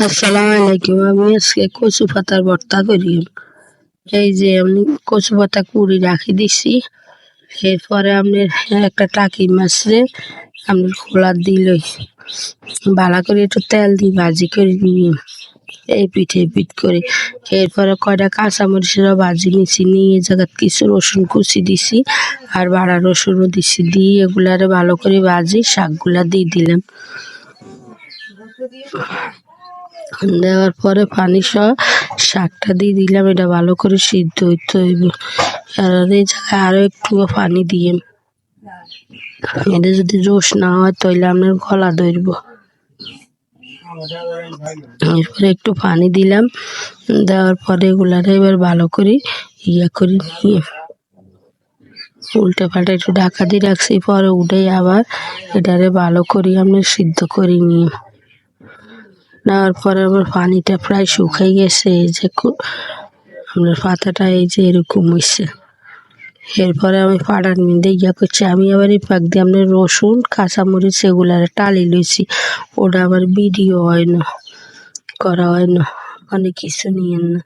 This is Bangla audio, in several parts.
আসসালামু আলাইকুম। আমি আজকে কচু পাতার ভর্তা করি। এই যে আমি কচু পাতা কুড়ি রাখি দিছি। এরপরে আপনার একটা টাকি মাছরে আপনার খোলা দিলই ভালো করে একটু তেল দিয়ে ভাজি করে নিয়ে এই পিঠ করে এরপরে কয়টা কাঁচামরিচের ভাজি নিছি, নিয়ে এই জায়গায় কিছু রসুন কুচি দিছি আর বাড়া রসুনও দিছি, দিয়ে এগুলারে ভালো করে ভাজি শাকগুলা দিয়ে দিলাম। দেওয়ার পরে পানি সহ শাকটা দিয়ে দিলাম। এটা ভালো করে সিদ্ধ হইতে হইব। আর এই জায়গায় আরো একটু পানি দিয়ে, এটা যদি রস না হয় তাহলে আপনার গলা ধরব। এরপরে একটু পানি দিলাম, দেওয়ার পরে এগুলারে এবার ভালো করে করে নিয়ে উল্টে পাল্টে একটু ঢাকা দিয়ে রাখছি। পরে উঠে আবার এটারে ভালো করে আমরা সিদ্ধ করে নিয়ে নেওয়ার পরে আমার পানিটা প্রায় শুকাই গেছে। এই যে আপনার পাতাটা এই যে এরকম হয়েছে। এরপরে আমি পাড়ার মধ্যে করছি। আমি আবার এই পাক দিয়ে আপনার রসুন কাঁচামরিচ এগুলার টালি লইছি। ওটা আবার ভিডিও হয় না, করা হয় না, অনেক কিছু নিয়েন না।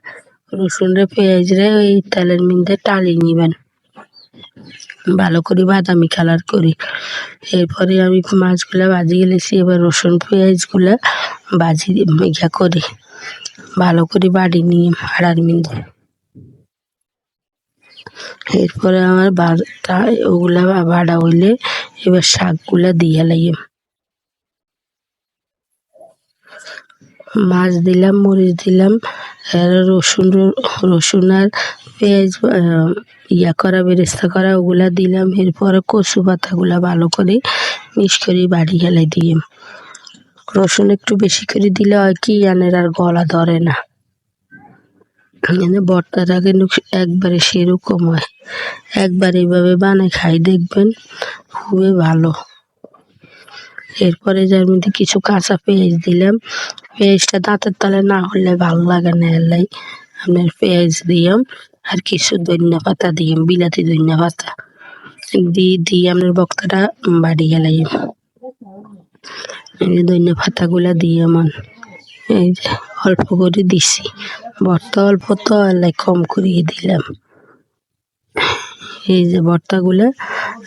রসুনরে পেঁয়াজরে ওই তেলের মধ্যে টালি নিবেন ভালো করে বাদামি কালার করি। এরপরে আমি মাছগুলা ভাজি গেলেছি। এবার রসুন পেঁয়াজগুলা ভাজি করি ভালো করে বাড়ি নিয়ে হাড়ার মধ্যে। এরপরে আমার বাটা ওগুলা বাড়া হইলে এবার শাকগুলা দিয়ে লাগে, মাছ দিলাম, মরিচ দিলাম, রসুন আর পেঁয়াজ করা বেরেস্তা করা ওগুলা দিলাম। এরপরে কচু পাতাগুলা ভালো করে মিক্স করে বাড়ি হেলাই দিয়ে, রসুন একটু বেশি করে দিলে হয় কি আনের আর গলা ধরে না। ভর্তাটা কিন্তু একবারে সেরকম হয়। একবার এইভাবে বানাই খাই দেখবেন, খুবই ভালো। এরপরে যার মধ্যে কিছু কাঁচা পেঁয়াজ দিলাম। পেঁয়াজটা দাঁতের তলে না হলে ভালো লাগে না, এলাই আপনার পেঁয়াজ দিলাম আর কিছু ধনিয়া পাতা দিলাম, বিলাতি ধনিয়া পাতা দিয়ে আপনার ভর্তাটা বাড়ি গেলাই। এই যে ধনিয়া পাতাগুলা দিয়ে আমার এই যে অল্প করে দিছি। ভর্তা অল্প তো এলাই কম করিয়ে দিলাম। এই যে ভর্তাগুলা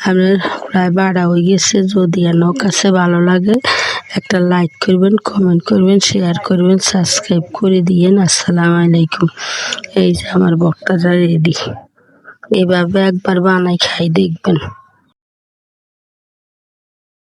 আপনার প্রায় বাড়া হয়ে গেছে। যদি আমার কাছে ভালো লাগে একটা লাইক করবেন, কমেন্ট করবেন, শেয়ার করবেন, সাবস্ক্রাইব করে দিয়েন। আসসালামু আলাইকুম। এই যে আমার ভর্তাটা রেডি। এভাবে একবার বানাই খাই দেখবেন।